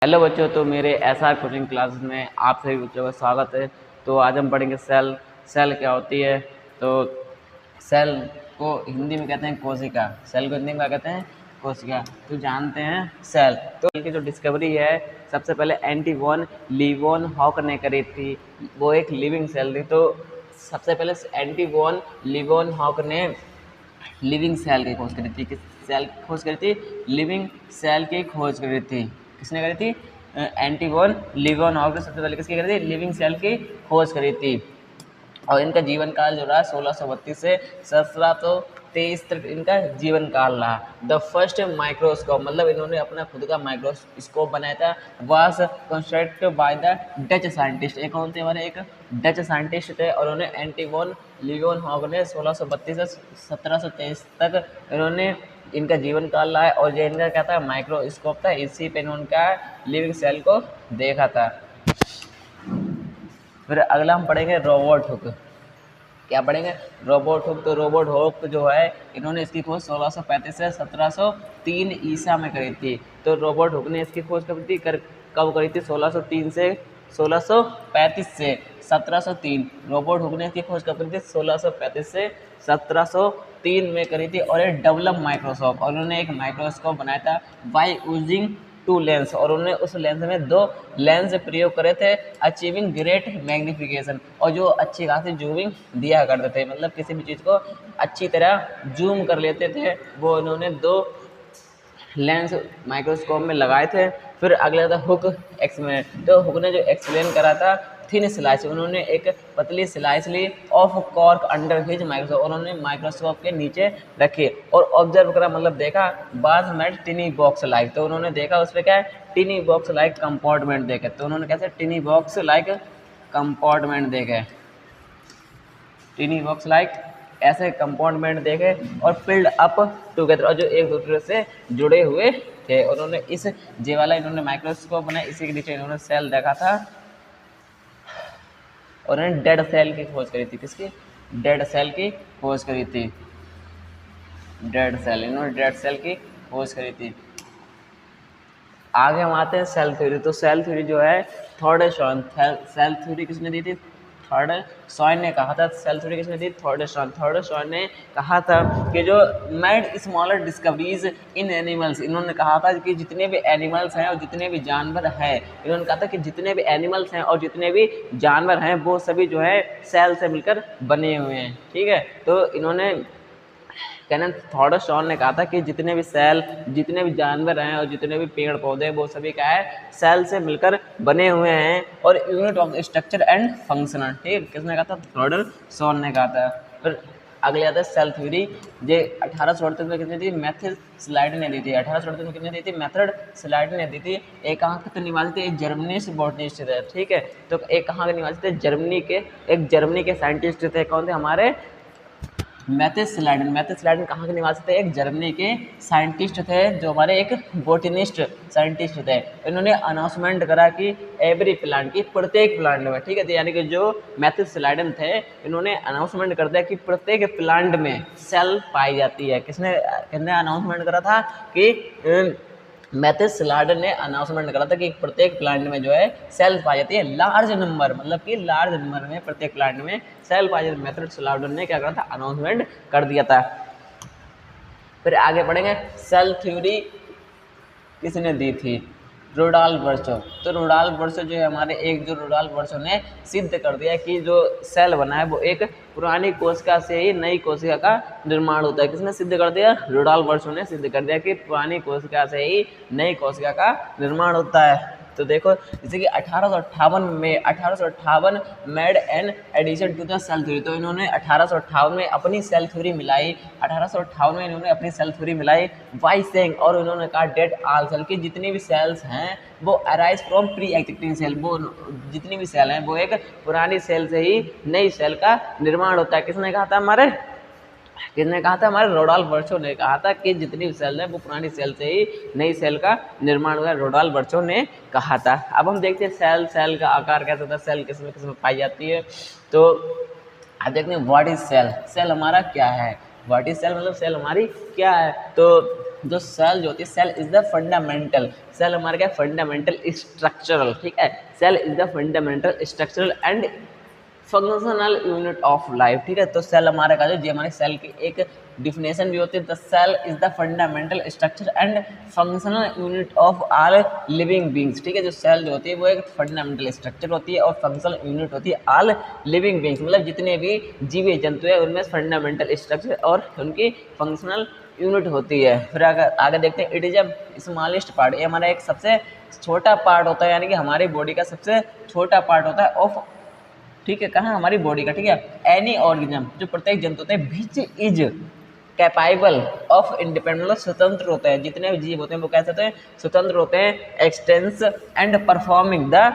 Hello बच्चों, तो मेरे एसआर कोचिंग क्लासेस में आप सभी बच्चों का स्वागत है। तो आज हम पढ़ेंगे सेल। सेल क्या होती है? तो सेल को हिंदी में कहते हैं कोशिका। सेल को हिंदी में क्या कहते हैं? कोशिका। तो जानते हैं सेल। तो सेल की जो डिस्कवरी है सबसे पहले एंटी वॉन लीवोन हॉक ने करी थी। वो एक लिविंग सेल थी। तो सबसे पहले एंटी वॉन लीवोन हॉक ने लिविंग सेल की खोज करी थी। किस सेल की खोज करी थी? लिविंग सेल की खोज करी थी। किसने करी थी? एंटीगोन लिवोनॉव ने सबसे पहले किसकी करी थी? लिविंग सेल की खोज करी थी। और इनका जीवन काल जो रहा 1632 से 1723 तक इनका जीवन काल रहा। द फर्स्ट माइक्रोस्कोप, मतलब इन्होंने अपना खुद का माइक्रोस्कोप बनाया था, was construct by the Dutch scientist. एक कौन थे हमारे? एक डच साइंटिस्ट थे। और उन्होंने एंटीगोन लिवोनहॉग ने 1632 से 1723 तक इन्होंने इनका जीवन काल रहा है। और जो इनका क्या था? माइक्रोस्कोप था। इसी पे इनका लिविंग सेल को देखा था। फिर अगला हम पढ़ेंगे रोबोट हुक। क्या पढ़ेंगे? Robot hook. तो रोबोट हुक जो है इन्होंने इसकी खोज 1635 से 1703 ईसा में करी थी। तो रोबोट हुक ने इसकी खोज कब करी थी? 1603 से 1635 से 1703। रोबोट हुक ने इसकी खोज कब करी थी? 1635 से 1703 में करी थी। और एक डेवलप माइक्रोस्कोप, और उन्होंने एक माइक्रोस्कोप बनाया था बाय यूजिंग टू लेंस। और उन्होंने उस लेंस में 2 लेंस प्रयोग करे थे, अचीविंग ग्रेट मैग्निफिकेशन, और जो अच्छी खासी जूमिंग दिया करते थे, मतलब किसी भी चीज़ को अच्छी तरह जूम कर लेते थे। वो इन्होंने 2 लेंस माइक्रोस्कोप में लगाए थे। फिर अगला था हुक एक्सपेरिमेंट। तो हुक ने जो एक्सप्लेन करा था थिन स्लाइस, उन्होंने एक पतली स्लाइस ली of cork under his microscope, उन्होंने माइक्रोस्कोप के नीचे रखी और ऑब्जर्व करा, मतलब देखा। बाद में टिनी बॉक्स लाइक, तो उन्होंने देखा उस पर क्या है? टिनी बॉक्स लाइक कंपार्टमेंट देखे। तो उन्होंने कैसे? टिनी बॉक्स लाइक कंपार्टमेंट देखे। टिनी बॉक्स लाइक ऐसे कंपार्टमेंट देखे और फिल्ड अप टुगेदर, और जो एक दूसरे से जुड़े हुए थे। उन्होंने इस जे वाला इन्होंने माइक्रोस्कोप बनाया, इसी के नीचे इन्होंने सेल देखा था। और उन्होंने डेड सेल की खोज करी थी। किसकी? डेड सेल की खोज करी थी। डेड सेल, इन्होंने डेड सेल की खोज करी थी। आगे हम आते हैं सेल थ्योरी। तो सेल थ्योरी जो है थर्ड शॉन, सेल थ्योरी किसने दी थी? थर्ड शॉन ने कहा था। सेल थ्योरी किसने दी? थर्ड शॉन ने कहा था कि जो मेड स्मॉलर डिस्कवरीज इन एनिमल्स, इन्होंने कहा था कि जितने भी एनिमल्स हैं और जितने भी जानवर हैं, इन्होंने कहा था कि जितने भी एनिमल्स हैं और जितने भी जानवर हैं वो सभी जो है सेल से मिलकर बने हुए हैं। ठीक है। तो इन्होंने कैनन थॉडर शॉन ने कहा था कि जितने भी सेल, जितने भी जानवर हैं और जितने भी पेड़ पौधे, वो सभी क्या है? सेल से मिलकर बने हुए हैं और unit of structure and functional. ठीक, किसने कहा था? थॉडर शॉन ने कहा था। फिर अगले आता है सेल थ्योरी। ये 1838 में किसने दी? मेथड स्लाइड ने दी थी। 1838 में किसने दी थी? मेथड स्लाइड ने दी थी। एक कहाँ के तो निवासी थे? एक जर्मनीश बॉटनिस्ट थे। ठीक है। तो एक कहाँ के निवासी थे? जर्मनी के। एक जर्मनी के साइंटिस्ट थे। कौन थे? हमारे मैथ्यूस स्लाइडन। मैथ्यूस स्लाइडन कहाँ के निवासी थे? एक जर्मनी के साइंटिस्ट थे, जो हमारे एक बोटनिस्ट साइंटिस्ट थे। इन्होंने अनाउंसमेंट करा कि एवरी प्लांट की, प्रत्येक प्लांट में। ठीक है। तो यानी कि जो मैथ्यूस स्लाइडन थे, इन्होंने अनाउंसमेंट कर दिया कि प्रत्येक प्लांट में सेल पाई जाती है। किसने अनाउंसमेंट करा था? कि मैथ्यूस स्लाइडन ने अनाउंसमेंट करा था कि प्रत्येक प्लांट में जो है सेल पाई जाती है, लार्ज नंबर, मतलब कि लार्ज नंबर में प्रत्येक प्लांट में सेल पाई जाती है। मैथ्यूस स्लाइडन ने क्या करा था? अनाउंसमेंट कर दिया था। फिर आगे बढ़ेंगे। सेल थ्योरी किसने दी थी? रुडॉल्फ वर्चो। तो रुडॉल्फ वर्चो जो है हमारे एक, जो रुडॉल्फ वर्चो ने सिद्ध कर दिया कि जो सेल बना है वो एक पुरानी कोशिका से ही नई कोशिका का निर्माण होता है। किसने सिद्ध कर दिया? रुडॉल्फ वर्चो ने सिद्ध कर दिया कि पुरानी कोशिका से ही नई कोशिका का निर्माण होता है। तो देखो, जैसे कि 1858 made an addition to the cell theory. तो इन्होंने 1858 में अपनी सेल थ्योरी मिलाई। 1858 में इन्होंने अपनी सेल थ्योरी मिलाई वाई सेइंग, और उन्होंने कहा डेट आल सेल की जितनी भी सेल्स हैं वो arise from pre existing cell. वो जितनी भी सेल हैं वो एक पुरानी सेल से ही नई सेल का निर्माण होता है। किसने कहा था? हमारे रुडॉल्फ वर्चो ने कहा था कि जितनी भी सेल है वो पुरानी सेल से ही नई सेल का निर्माण हुआ है। रुडॉल्फ वर्चो ने कहा था। अब हम देखते हैं सेल का आकार कैसा होता है, सेल किस में पाई जाती है। तो अब देखते हैं व्हाट इज सेल। सेल हमारा क्या है? व्हाट इज सेल, मतलब सेल हमारी क्या है? तो जो सेल जो होती है, cell is the fundamental, cell हमारा क्या फंडामेंटल स्ट्रक्चरल, ठीक है, cell is the fundamental structural and functional unit of life, ठीक है। तो सेल हमारा का जो हमारे सेल की एक डिफिनेशन भी होती है, the cell is the fundamental structure and functional unit of all living beings, ठीक है। जो सेल जो होती है वो एक फंडामेंटल स्ट्रक्चर होती है और फंक्शनल यूनिट होती है ऑल लिविंग बींग्स, मतलब जितने भी जीव जंतु है उनमें फंडामेंटल स्ट्रक्चर और उनकी फंक्शनल यूनिट होती है। फिर अगर आगे देखते हैं, it is a smallest part, ये हमारा एक सबसे छोटा पार्ट होता है, यानी कि हमारी बॉडी का सबसे छोटा पार्ट होता है ऑफ, ठीक है, कहाँ हमारी बॉडी का, ठीक है। एनी ऑर्गेनिज्म, जो प्रत्येक जंतु होते हैं, which is capable of independent, मतलब स्वतंत्र होते हैं, जितने भी जीव होते हैं वो कैसे होते हैं, स्वतंत्र होते हैं, expanse and performing the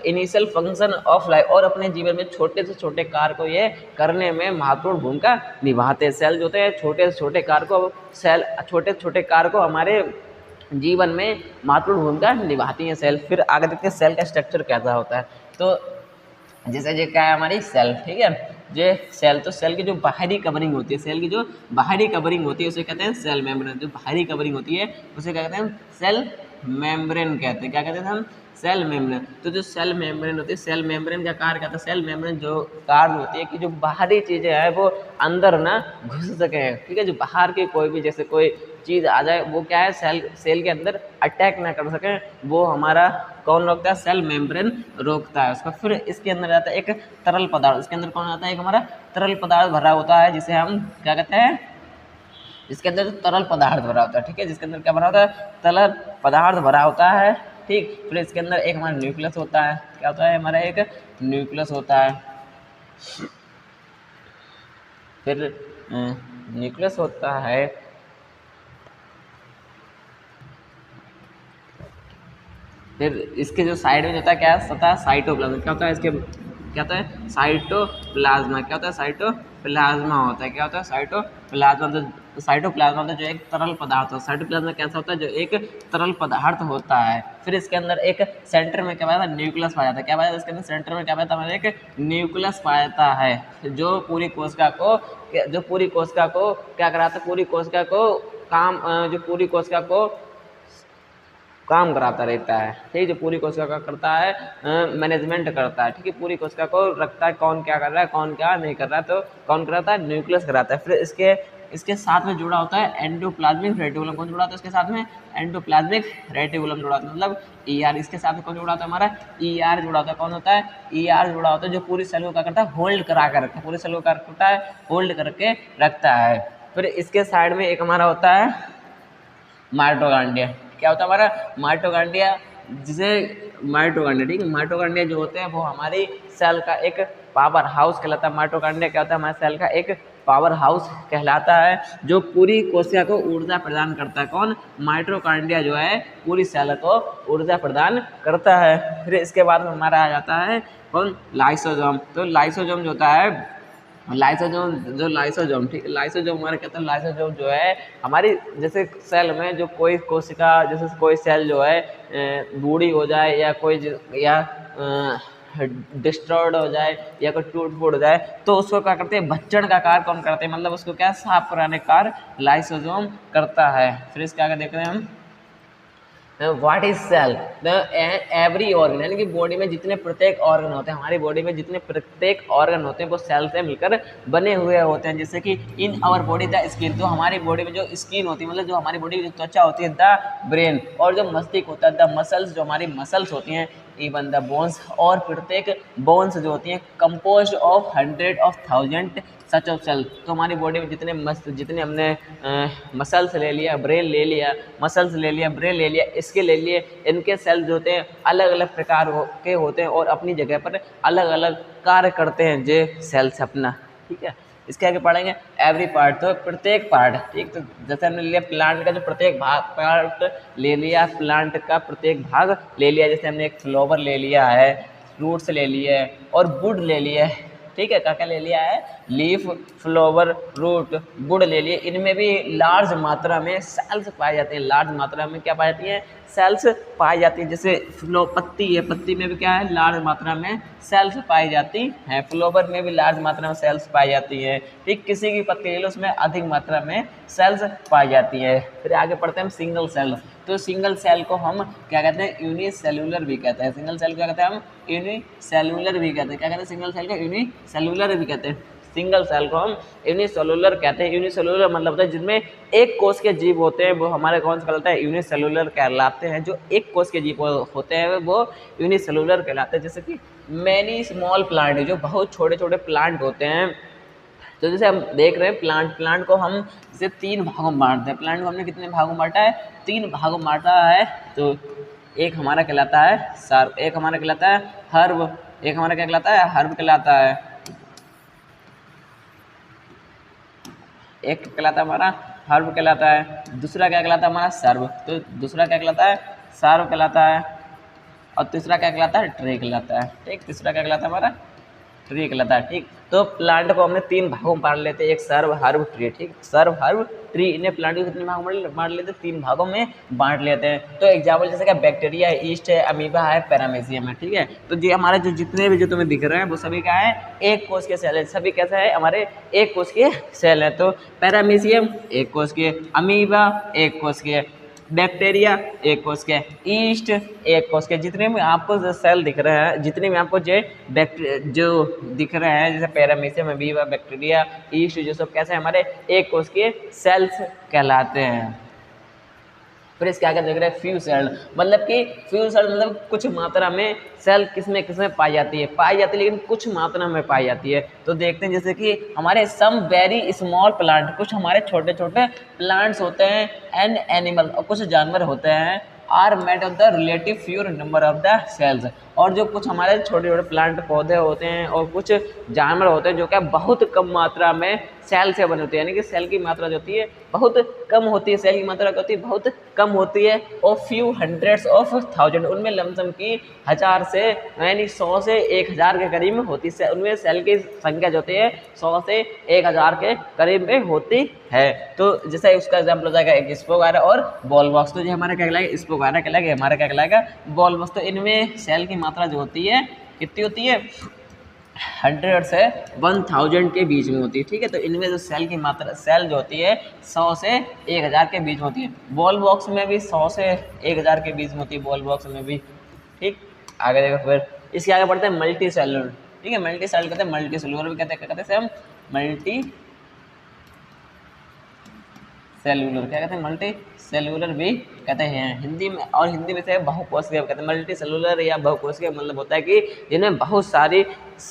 initial function of life, और अपने जीवन में छोटे से छोटे कार्य को ये करने में महत्वपूर्ण भूमिका निभाते हैं। सेल जो होते हैं छोटे से छोटे कार्य को, सेल छोटे से छोटे कार्य को हमारे जीवन में महत्वपूर्ण भूमिका निभाती हैं सेल। फिर आगे देखते हैं सेल का स्ट्रक्चर कैसा होता है। तो जैसे ये क्या है हमारी सेल, ठीक है, ये सेल, तो सेल की जो बाहरी कवरिंग होती है, सेल की जो बाहरी कवरिंग होती है उसे कहते हैं सेल मेम्ब्रेन, जो बाहरी कवरिंग होती है उसे क्या कहते हैं, सेल मेम्ब्रेन कहते हैं। क्या कहते हैं हम, सेल मेम्ब्रेन। तो जो सेल मेम्ब्रेन होती है, सेल मेम्ब्रेन का कार्य कहता है, सेल मेम्ब्रेन जो कार्य होती है कि जो बाहरी चीज़ें हैं वो अंदर ना घुस सके, ठीक है, जो बाहर की कोई भी जैसे कोई चीज़ आ जाए वो क्या है, सेल के अंदर अटैक ना कर सके, वो हमारा कौन रोकता है, सेल मेम्ब्रेन रोकता है उसका। फिर इसके अंदर आता है एक तरल पदार्थ, इसके अंदर कौन आता है, एक हमारा तरल पदार्थ भरा होता है जिसे हम क्या कहते हैं, इसके अंदर तरल पदार्थ भरा होता है, ठीक है, जिसके अंदर क्या भरा होता है, तरल पदार्थ भरा होता है, ठीक। फिर इसके अंदर एक हमारा न्यूक्लियस होता है, क्या होता है, हमारा एक न्यूक्लियस होता है। फिर न्यूक्लियस होता है, फिर इसके जो साइड में होता है क्या होता है, साइटोप्लाज्म, क्या होता है इसके, क्या होता है, साइटोप्लाज्मा, क्या होता है, साइटोप्लाज्मा होता है, क्या होता है, साइटोप्लाज्मा। तो साइटोप्लाज्मा तो जो एक तरल पदार्थ होता है, साइटोप्लाज्मा कैसा होता है, जो एक तरल पदार्थ होता है। फिर इसके अंदर एक सेंटर में क्या पाया जाता है, न्यूक्लियस पाया जाता है, क्या पाया जाता है इसके अंदर सेंटर में, क्या पाया जाता है, हमारे एक न्यूक्लियस पाया जाता है, जो पूरी कोशिका को क्या कराता है, पूरी कोशिका को काम, जो पूरी कोशिका को काम कराता रहता है, ठीक है, जो पूरी कोशिका का करता है, मैनेजमेंट करता है, ठीक है, पूरी कोशिका को रखता है, कौन क्या कर रहा है, कौन क्या नहीं कर रहा है, तो कौन कराता है, न्यूक्लियस कराता है। फिर इसके साथ में जुड़ा होता है एंडोप्लाज्मिक रेटिकुलम, कौन जुड़ा होता है इसके साथ में, एंडोप्लाज्मिक रेटिकुलम जुड़ा होता है, मतलब ईआर, इसके साथ में कौन जुड़ा होता है, हमारा ईआर जुड़ा होता है, कौन होता है, ईआर जुड़ा होता है, जो पूरी सेल को क्या करता है, होल्ड करा कर रखता है, पूरी सेल को क्या करता है, होल्ड करके रखता है। फिर इसके साइड में एक हमारा होता है माइटोकॉन्ड्रिया, क्या होता है हमारा माइटोकॉन्ड्रिया, जिसे माइटोकॉन्ड्रिया, ठीक है, माइटोकॉन्ड्रिया जो होते हैं वो हमारी सेल का एक पावर हाउस कहलाता है। माइटोकॉन्ड्रिया क्या होता है, हमारे सेल का एक पावर हाउस कहलाता है, जो पूरी कोशिका को ऊर्जा प्रदान करता है। कौन, माइटोकॉन्ड्रिया जो है पूरी सेल को ऊर्जा प्रदान करता है। फिर इसके बाद हमारा आ जाता है कौन, लाइसोसोम। तो लाइसोसोम जो होता है, लाइसोसोम, ठीक है, लाइसोसोम हमारा कहता है, लाइसोसोम जो है हमारी जैसे सेल में जो कोई कोशिका, जैसे कोई सेल जो है बूढ़ी हो जाए या कोई या डिस्ट्रॉयड हो जाए या कोई टूट फूट हो जाए, तो उसको क्या करते हैं, भक्षण का कार्य कौन करते हैं, मतलब उसको क्या साफ कराने का कार्य लाइसोसोम करता है। फिर इसके आगे देख रहे हैं हम, what is cell, every organ, यानी कि बॉडी में जितने प्रत्येक ऑर्गन होते हैं, हमारी बॉडी में जितने प्रत्येक ऑर्गन होते हैं वो सेल से मिलकर बने हुए होते हैं। जैसे कि in our body the skin, तो हमारी बॉडी में जो स्किन होती है, मतलब जो हमारी बॉडी की त्वचा होती है, द ब्रेन, और जो मस्तिष्क होता है, द मसल्स, जो हमारी मसल्स होती हैं, इवन द बोन्स, और प्रत्येक बोन्स जो होती हैं composed of 100 of 1000 such of cell. तो हमारी बॉडी में जितने हमने मसल्स ले लिया, ब्रेन ले लिया, मसल्स ले लिया, ब्रेन ले लिया, इसके ले लिए, इनके सेल्स जो होते हैं अलग अलग प्रकार के होते हैं और अपनी जगह पर अलग अलग कार्य करते हैं जे सेल्स अपना, ठीक है। इसके आगे पढ़ेंगे एवरी पार्ट, तो प्रत्येक पार्ट, ठीक। तो जैसे हमने लिया प्लांट का जो प्रत्येक भाग, पार्ट ले लिया, प्लांट का प्रत्येक भाग ले लिया, जैसे हमने एक फ्लावर ले लिया है, फ्रूट्स ले लिए और वुड ले लिए, ठीक है, क्या क्या ले लिया है, लीफ, फ्लावर, रूट, बुड ले लिए। इनमें भी लार्ज मात्रा में सेल्स पाए जाते हैं, लार्ज मात्रा में क्या पाई जाती है, सेल्स पाई जाती है। जैसे पत्ती है, पत्ती में भी क्या है, लार्ज मात्रा में सेल्स पाई जाती है। फ्लावर में भी लार्ज मात्रा में सेल्स पाई जाती है। ठीक, किसी की पत्ती ले लो उसमें अधिक मात्रा में सेल्स पाई जाती है। फिर आगे पढ़ते हैं हम सिंगल सेल। तो सिंगल सेल को हम क्या कहते हैं, यूनिसेल्यूलर भी कहते हैं। सिंगल सेल को क्या कहते हैं हम, यूनिसेल्यूलर भी कहते हैं। क्या कहते हैं, सिंगल सेल को यूनिसेल्यूलर भी कहते हैं। सिंगल सेल को हम यूनिसेलुलर कहते हैं। यूनिसेलुलर मतलब होता है जिनमें एक कोष के जीव होते हैं, वो हमारे कौन सा कहलाता है, यूनिसेलुलर कहलाते हैं। जो एक कोष के जीव होते हैं वो यूनिसेलुलर कहलाते हैं। जैसे कि मैनी स्मॉल प्लांट, जो बहुत छोटे छोटे प्लांट होते हैं। तो जैसे हम देख रहे हैं प्लांट को हम जैसे 3 भागों में बांटते हैं। प्लांट को हमने कितने भागों में बांटा है, 3 भागों में बांटा है। तो एक हमारा कहलाता है सर्व, एक हमारा कहलाता है हर्ब, एक हमारा क्या कहलाता है, हर्ब कहलाता है। एक कहलाता है हमारा हर्ब कहलाता है, दूसरा क्या कहलाता है हमारा सर्व। तो दूसरा क्या कहलाता है, सर्व कहलाता है। और तीसरा क्या कहलाता है, ट्रे कहलाता है। ठीक, तीसरा क्या कहलाता है हमारा, ट्री कहलाता है। ठीक, तो प्लांट को हमने 3 भागों में बांट लेते हैं, एक सर्व, हर्ब, ट्री। ठीक, सर्व, हर्ब, ट्री, इन्हें प्लांट को कितने भागों में बांट लेते हैं, 3 भागों में बांट लेते हैं। तो एग्जाम्पल जैसे क्या, बैक्टीरिया है, ईस्ट है, अमीबा है, पैरामीशियम है। ठीक है, तो ये हमारे जो जितने भी जो तुम्हें दिख रहे हैं वो सभी क्या है, एक कोष के सेल है। सभी कैसा है, हमारे एक कोष के सेल है। तो पैरामीशियम एक कोष के, अमीबा एक कोष के, बैक्टीरिया एक कोष के, ईस्ट एक कोष के। जितने में आपको जो सेल दिख रहे हैं, जितने में आपको जो दिख रहे हैं, जैसे पैरामीशियम, अमीबा, बैक्टीरिया, ईस्ट, जो सब कैसे हमारे एक कोष के सेल्स कहलाते हैं। फिर इसके आगे देख रहे हैं फ्यू सेल, मतलब कि फ्यू सेल मतलब कुछ मात्रा में सेल किसमें पाई जाती है, लेकिन कुछ मात्रा में पाई जाती है। तो देखते हैं जैसे कि हमारे सम वेरी स्मॉल प्लांट, कुछ हमारे छोटे छोटे प्लांट्स होते हैं, एंड एनिमल, और कुछ जानवर होते हैं, are made of the relative fewer number of the cells. और जो कुछ हमारे छोटे छोटे प्लांट पौधे होते हैं और कुछ जानवर होते हैं जो क्या बहुत कम मात्रा में सेल से बने होते हैं, यानी कि सेल की मात्रा जो होती है बहुत कम होती है, सेल की मात्रा क्या होती है, बहुत कम होती है। और फ्यू हंड्रेड्स ऑफ थाउजेंड, उनमें लमसम की 1000 से यानी 100 से 1000 के करीब में होती है। उनमें सेल की संख्या जो होती है 100 से 1000 के करीब में होती है। तो जैसे उसका एग्जाम्पल हो जाएगा एक स्पोगायरा और बॉल बॉक्स। तो ये हमारा क्या कहलाएगा, स्पोगायरा कहलाएगा, हमारा क्या कहलाएगा, बॉल बॉक्स। तो इनमें सेल की मात्रा जो होती है कितनी होती है, 100 से 1000 के बीच में होती है। ठीक है, तो इनमें जो सेल की मात्रा, सेल जो होती है 100 से 1000 के बीच में होती है। बॉल बॉक्स में भी 100 से 1000 के बीच में होती है, बॉल बॉक्स में भी। ठीक, आगे देखो फिर इसके आगे बढ़ते हैं मल्टी सेलुलर। ठीक है, मल्टी सेलुलर कहते हैं, मल्टी सेलुलर भी कहते हैं, क्या कहते हैं हम, मल्टी सेलुलर, क्या कहते हैं, मल्टी सेलुलर भी कहते हैं हिंदी में। और हिंदी में से बहुकोशिकीय कहते हैं। मल्टी सेलुलर या बहुकोशिकीय मतलब होता है कि जिनमें बहुत सारी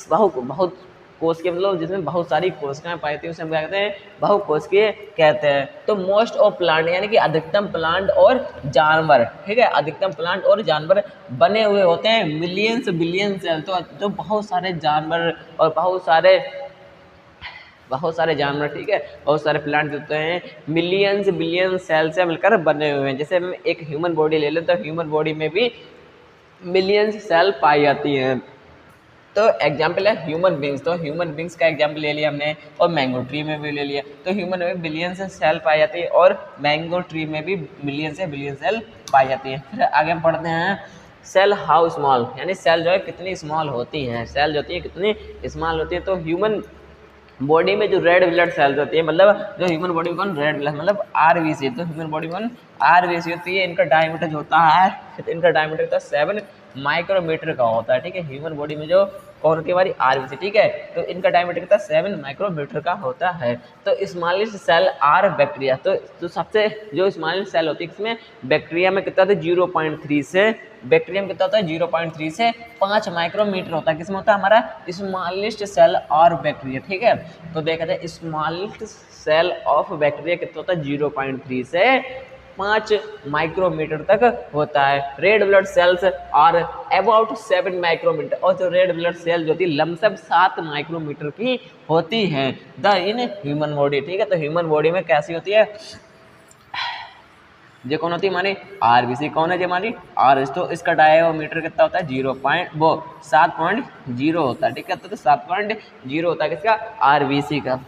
बहुत कोशिकीय मतलब जिसमें बहुत सारी कोशिकाएं पाई जाती है, उसे हम क्या कहते हैं, बहुकोशिकीय कहते हैं। तो मोस्ट ऑफ प्लांट यानी कि अधिकतम प्लांट और जानवर, ठीक है, अधिकतम प्लांट और जानवर बने हुए होते हैं मिलियंस बिलियन सेल। तो जो बहुत सारे जानवर और बहुत सारे जानवर, ठीक है, बहुत सारे प्लांट होते हैं मिलियंस बिलियन सेल से मिलकर बने हुए हैं। जैसे हम एक ह्यूमन बॉडी ले लें तो ह्यूमन बॉडी में भी मिलियंस सेल पाई जाती हैं। तो एग्जाम्पल है ह्यूमन बींग्स, तो ह्यूमन बींग्स का एग्जाम्पल ले लिया हमने, और मैंगो ट्री में भी ले लिया। तो ह्यूमन में बिलियंस सेल पाई जाती है और मैंगो ट्री में भी मिलियन से बिलियन सेल पाई जाती है। फिर आगे हम पढ़ते हैं सेल हाउ स्मॉल, यानी सेल जो है कितनी स्मॉल होती हैं, सेल जो होती है कितनी स्मॉल होती है। तो ह्यूमन बॉडी में जो रेड ब्लड सेल्स होती है, मतलब जो ह्यूमन बॉडी में कौन, रेड ब्लड मतलब आरबीसी, तो ह्यूमन बॉडी में आरबीसी होती है। इनका डायमीटर जो होता है, इनका डायमीटर होता है 7 माइक्रोमीटर का होता है। ठीक है, ह्यूमन बॉडी में जो कौन की हमारी आरबीसी, ठीक है, तो इनका डायमीटर कितना 7 माइक्रोमीटर का होता है। तो स्मॉलेस्ट सेल आर बैक्टीरिया, तो सबसे जो स्मॉलेस्ट सेल होती है इसमें बैक्टीरिया में कितना होता है 0.3 से, बैक्टीरिया में कितना होता है 0.3 से 5 माइक्रोमीटर होता है। किसमें होता है हमारा स्मॉलेस्ट सेल और बैक्टीरिया। ठीक है, तो देखा जाए स्मॉलेस्ट सेल ऑफ बैक्टीरिया कितना होता है 0.3 से 5 माइक्रोमीटर तक होता है। रेड ब्लड सेल्स और अबाउट 7 माइक्रोमीटर, और जो रेड ब्लड सेल जो होती है लमसम 7 माइक्रोमीटर की होती है द इन ह्यूमन बॉडी। ठीक है, तो ह्यूमन बॉडी में कैसी होती है, ये कौन होती है हमारी आरबीसी। कौन है ये हमारी आरबीसी। तो इसका डायोमीटर कितना होता है 7.0 होता है, ठीक है। तो 7.0 होता है किसका आरबीसी का।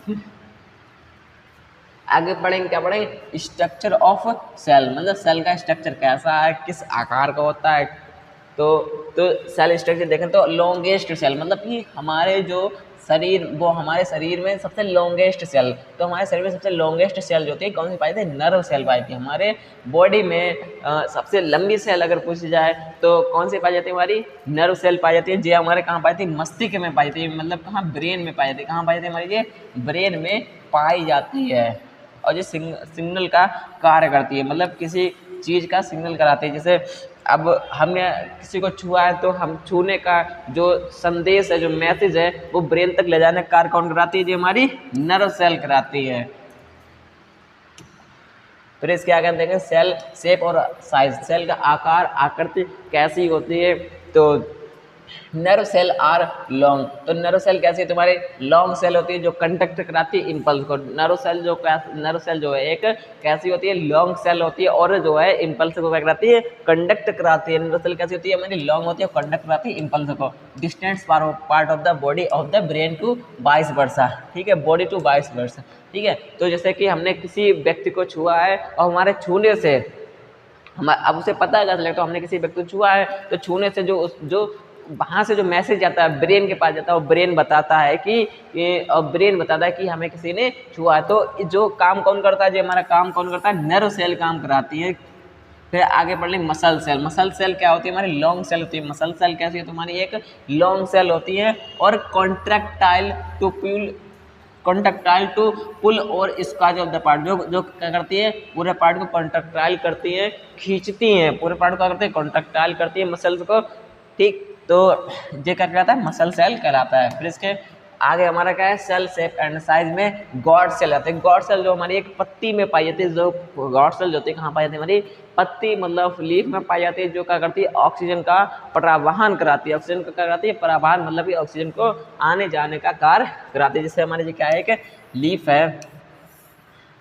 आगे पढ़ेंगे, क्या पढ़ेंगे स्ट्रक्चर ऑफ सेल, मतलब सेल का स्ट्रक्चर कैसा है, किस आकार का होता है। तो सेल स्ट्रक्चर देखें तो लॉन्गेस्ट सेल, मतलब कि हमारे जो शरीर, वो हमारे शरीर में सबसे लॉन्गेस्ट सेल, तो हमारे शरीर में सबसे लॉन्गेस्ट सेल जो होती है कौन सी पाई थी, नर्व सेल पाई थी। हमारे बॉडी में सबसे लंबी सेल अगर पूछी जाए तो कौन सी पाई जाती है, हमारी नर्व सेल पाई जाती है। ये हमारे कहाँ पाई थी, मस्तिष्क में पाई थी, मतलब कहाँ ब्रेन में पाई जाती है। कहाँ पाई जाती है हमारी, ये ब्रेन में पाई जाती है। और ये सिग्नल का कार्य करती है, मतलब किसी चीज़ का सिग्नल कराती है। जैसे अब हमने किसी को छुआ है तो हम छूने का जो संदेश है, जो मैसेज है, वो ब्रेन तक ले जाने का कार्य कौन कराती है, जो हमारी नर्व सेल कराती है। फिर इसके आगे हम देखें सेल शेप और साइज, सेल का आकार आकृति कैसी होती है। तो नर्व सेल आर लॉन्ग, तो नर्व सेल कैसी है तुम्हारी लॉन्ग सेल होती है जो कंडक्ट कराती है इम्पल्स को। नर्व सेल जो है एक कैसी होती है लॉन्ग सेल होती है और जो है इम्पल्स को क्या कराती है कंडक्ट कराती है। नर्व सेल कैसी होती है हमारी लॉन्ग होती है, कंडक्ट कराती है इम्पल्स को। Distance part of the body of the brain to vice versa, ठीक है, बॉडी टू वाइस वर्सा, ठीक है। तो जैसे कि हमने किसी व्यक्ति को छुआ है और हमारे छूने से हम अब उसे पता है चलेगा, तो हमने किसी व्यक्ति को छुआ है तो छूने से जो वहाँ से जो मैसेज आता है ब्रेन के पास जाता है, वो ब्रेन बताता है कि हमें किसी ने छुआ है। तो जो काम कौन करता है, जो हमारा काम कौन करता है, नर्व सेल काम कराती है। फिर आगे बढ़ लें मसल सेल। मसल सेल क्या होती है हमारी लॉन्ग सेल होती है। मसल सेल कैसी है तुम्हारी एक लॉन्ग सेल होती है और कॉन्ट्रैक्टाइल टू पुल और स्क्वाज ऑफ द पार्ट, जो क्या करती है पूरे पार्ट को कॉन्ट्रैक्टाइल करती है, खींचती है, पूरे पार्ट को क्या करती है कॉन्ट्रैक्टाइल करती है मसल्स को, ठीक। तो ये क्या कहलाता है मसल सेल कहलाता है। फिर इसके आगे हमारा क्या है सेल शेप एंड साइज में गॉड सेल आते हैं। गॉड सेल जो हमारी एक पत्ती में पाई जाती है, जो गॉड सेल जो होती है कहाँ पाई जाती है हमारी पत्ती मतलब लीफ में पाई जाती है, जो क्या करती है ऑक्सीजन का परिवहन कराती है। ऑक्सीजन का क्या कराती है परिवहन, मतलब कि ऑक्सीजन को आने जाने का कार्य कराती है। जिससे हमारी जो क्या है कि लीफ है,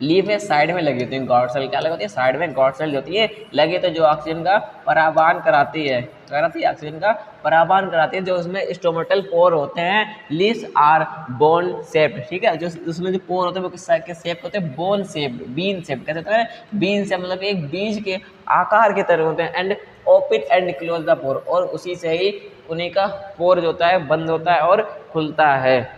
लीफ में साइड में लगी होती है गॉड सेल, क्या लगी होती है साइड में गॉड सेल जो होती है लगी, तो जो ऑक्सीजन का परिवहन कराती है, ऑक्सीजन का परिवहन कराती है। जो उसमें स्टोमेटल पोर होते हैं, लीव्स आर बोन शेप्ड, ठीक है। जो उसमें जो पोर होते हैं वो किस शेप होते हैं बोन शेप, बीन शेप कैसे होता है बीन शेप, मतलब एक बीज के आकार के तरह होते हैं। And open and close the pore, और उसी से ही उन्हीं का पोर जो होता है बंद होता है और खुलता है।